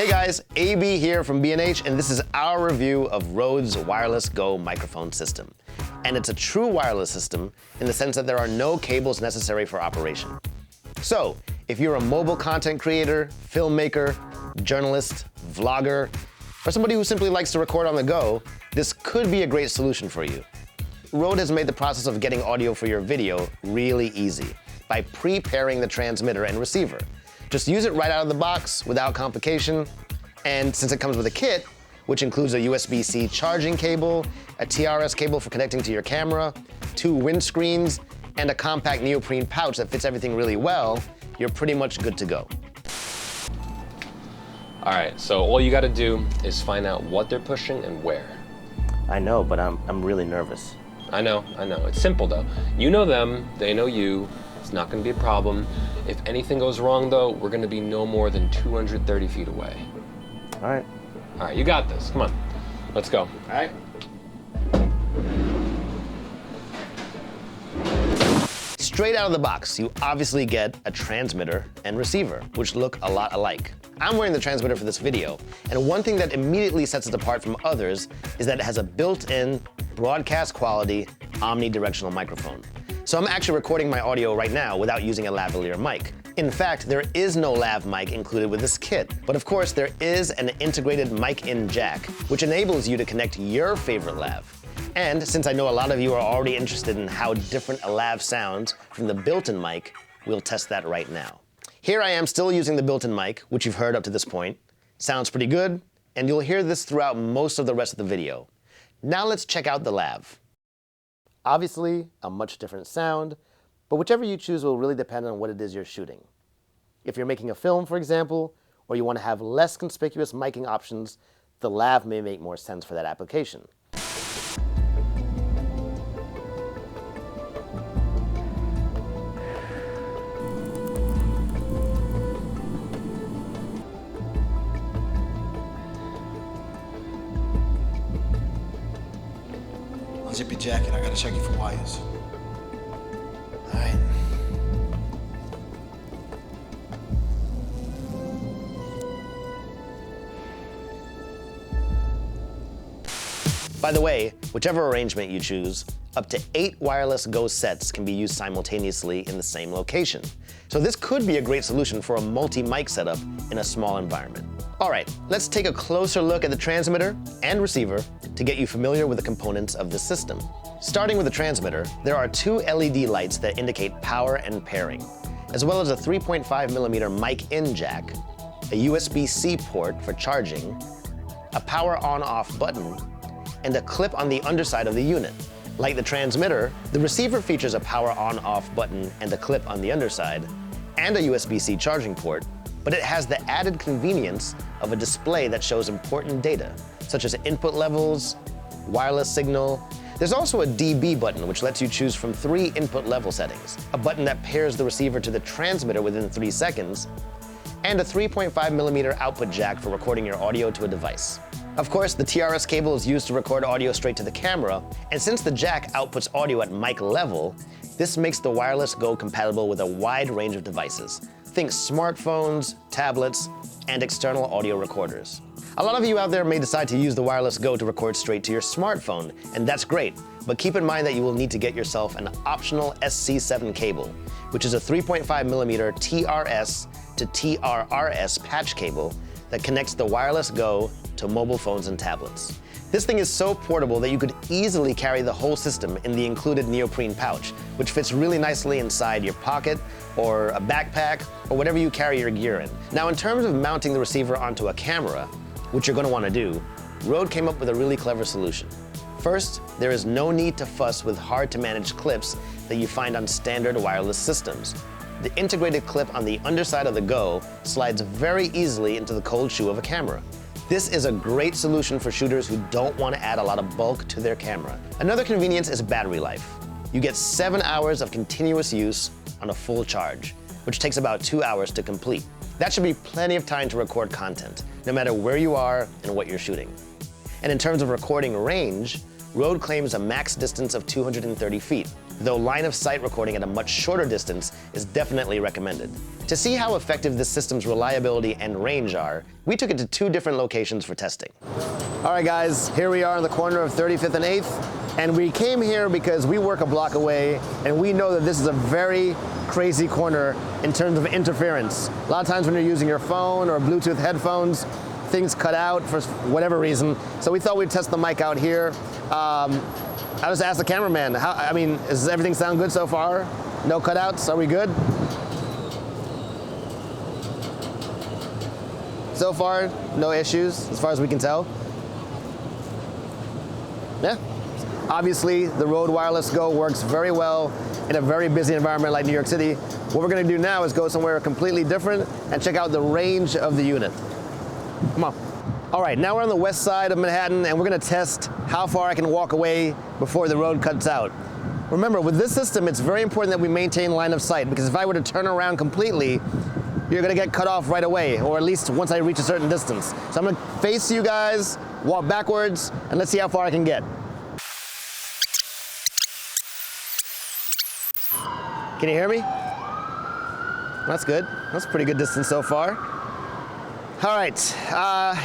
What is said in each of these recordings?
Hey guys, AB here from B&H, and this is our review of Rode's Wireless Go microphone system. And it's a true wireless system in the sense that there are no cables necessary for operation. So, if you're a mobile content creator, filmmaker, journalist, vlogger, or somebody who simply likes to record on the go, this could be a great solution for you. Rode has made the process of getting audio for your video really easy by pre-pairing the transmitter and receiver. Just use it right out of the box without complication, and since it comes with a kit, which includes a USB-C charging cable, a TRS cable for connecting to your camera, 2 windscreens, and a compact neoprene pouch that fits everything really well, you're pretty much good to go. All right, so all you gotta do is find out what they're pushing and where. I know, but I'm really nervous. I know. It's simple though. You know them, they know you. It's not gonna be a problem. If anything goes wrong though, we're gonna be no more than 230 feet away. All right. All right, you got this. Come on, let's go. All right. Straight out of the box, you obviously get a transmitter and receiver, which look a lot alike. I'm wearing the transmitter for this video, and one thing that immediately sets it apart from others is that it has a built-in, broadcast quality, omnidirectional microphone. So I'm actually recording my audio right now without using a lavalier mic. In fact, there is no lav mic included with this kit, but of course there is an integrated mic-in jack, which enables you to connect your favorite lav. And since I know a lot of you are already interested in how different a lav sounds from the built-in mic, we'll test that right now. Here I am still using the built-in mic, which you've heard up to this point. Sounds pretty good, and you'll hear this throughout most of the rest of the video. Now let's check out the lav. Obviously, a much different sound, but whichever you choose will really depend on what it is you're shooting. If you're making a film, for example, or you want to have less conspicuous miking options, the lav may make more sense for that application. Unzip your jacket, I gotta check you for wires. All right. By the way, whichever arrangement you choose, up to 8 wireless Go sets can be used simultaneously in the same location. So this could be a great solution for a multi-mic setup in a small environment. All right, let's take a closer look at the transmitter and receiver to get you familiar with the components of the system. Starting with the transmitter, there are 2 LED lights that indicate power and pairing, as well as a 3.5mm mic-in jack, a USB-C port for charging, a power on-off button, and a clip on the underside of the unit. Like the transmitter, the receiver features a power on-off button and a clip on the underside, and a USB-C charging port, but it has the added convenience of a display that shows important data, such as input levels, wireless signal. There's also a DB button, which lets you choose from 3 input level settings, a button that pairs the receiver to the transmitter within 3 seconds, and a 3.5mm output jack for recording your audio to a device. Of course, the TRS cable is used to record audio straight to the camera, and since the jack outputs audio at mic level, this makes the Wireless Go compatible with a wide range of devices. Think smartphones, tablets, and external audio recorders. A lot of you out there may decide to use the Wireless Go to record straight to your smartphone, and that's great, but keep in mind that you will need to get yourself an optional SC7 cable, which is a 3.5mm TRS to TRRS patch cable that connects the Wireless Go to mobile phones and tablets. This thing is so portable that you could easily carry the whole system in the included neoprene pouch, which fits really nicely inside your pocket or a backpack or whatever you carry your gear in. Now, in terms of mounting the receiver onto a camera, which you're going to want to do, Rode came up with a really clever solution. First, there is no need to fuss with hard-to-manage clips that you find on standard wireless systems. The integrated clip on the underside of the Go slides very easily into the cold shoe of a camera. This is a great solution for shooters who don't want to add a lot of bulk to their camera. Another convenience is battery life. You get 7 hours of continuous use on a full charge, which takes about 2 hours to complete. That should be plenty of time to record content, no matter where you are and what you're shooting. And in terms of recording range, Rode claims a max distance of 230 feet. though line of sight recording at a much shorter distance is definitely recommended. To see how effective this system's reliability and range are, we took it to 2 different locations for testing. All right guys, here we are on the corner of 35th and 8th, and we came here because we work a block away, and we know that this is a very crazy corner in terms of interference. A lot of times when you're using your phone or Bluetooth headphones, things cut out for whatever reason. So we thought we'd test the mic out here. I just asked the cameraman, does everything sound good so far? No cutouts, are we good? So far, no issues as far as we can tell. Yeah. Obviously, the Rode Wireless Go works very well in a very busy environment like New York City. What we're gonna do now is go somewhere completely different and check out the range of the unit. Come on. All right, now we're on the west side of Manhattan, and we're gonna test how far I can walk away before the road cuts out. Remember, with this system, it's very important that we maintain line of sight, because if I were to turn around completely, you're gonna get cut off right away, or at least once I reach a certain distance. So I'm gonna face you guys, walk backwards, and let's see how far I can get. Can you hear me? That's good. That's a pretty good distance so far. All right,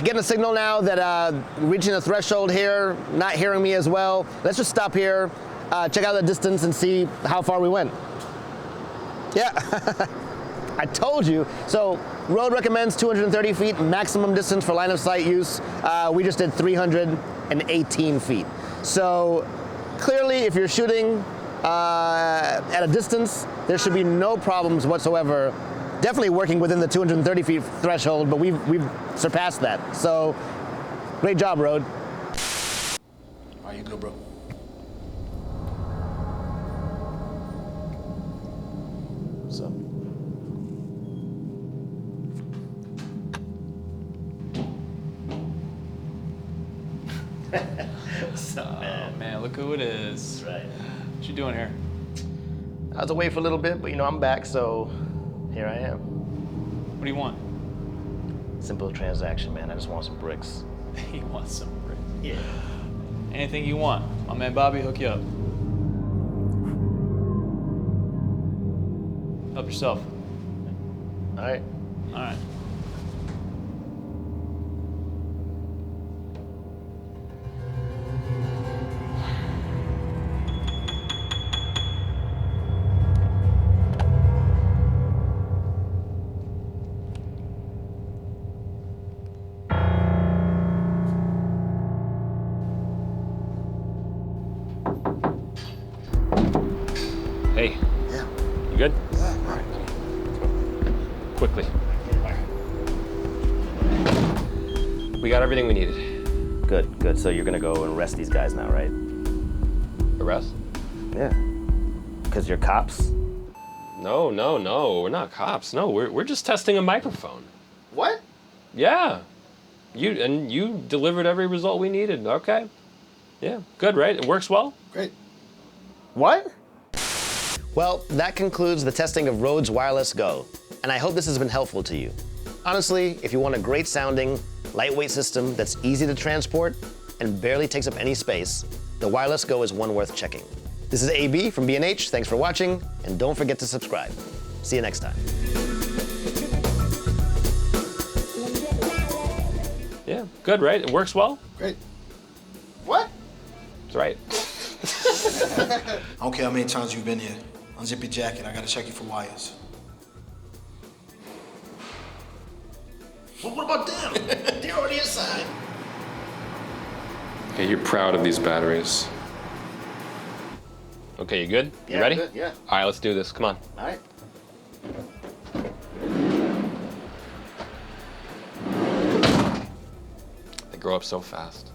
getting a signal now that reaching the threshold here, not hearing me as well. Let's just stop here, check out the distance and see how far we went. Yeah, I told you. So Rode recommends 230 feet maximum distance for line of sight use. We just did 318 feet. So clearly if you're shooting at a distance, there should be no problems whatsoever. Definitely working within the 230 feet threshold, but we've surpassed that. So, great job, Rode. All right, you good, bro? What's up? What's up, man? Oh, man, look who it is. That's right. What you doing here? I was away for a little bit, but I'm back, so here I am. What do you want? Simple transaction, man. I just want some bricks. He wants some bricks. Yeah. Anything you want. My man Bobby, hook you up. Help yourself. All right. All right. Hey, Yeah. you good? Yeah. All right. Quickly. We got everything we needed. Good, good. So you're gonna go and arrest these guys now, right? Arrest? Yeah. Because you're cops? No, we're not cops. No, we're just testing a microphone. What? Yeah. You delivered every result we needed. Okay. Yeah, good, right? It works well? Great. What? Well, that concludes the testing of Rode's Wireless Go, and I hope this has been helpful to you. Honestly, if you want a great sounding, lightweight system that's easy to transport and barely takes up any space, the Wireless Go is one worth checking. This is AB from B&H. Thanks for watching, and don't forget to subscribe. See you next time. Yeah, good, right? It works well? Great. What? That's right. I don't care how many times you've been here. Unzip your jacket. I gotta check you for wires. Well, what about them? They're already inside. Okay, you're proud of these batteries. Okay, you good? You Yeah, ready? good, yeah. All right, let's do this. Come on. All right. They grow up so fast.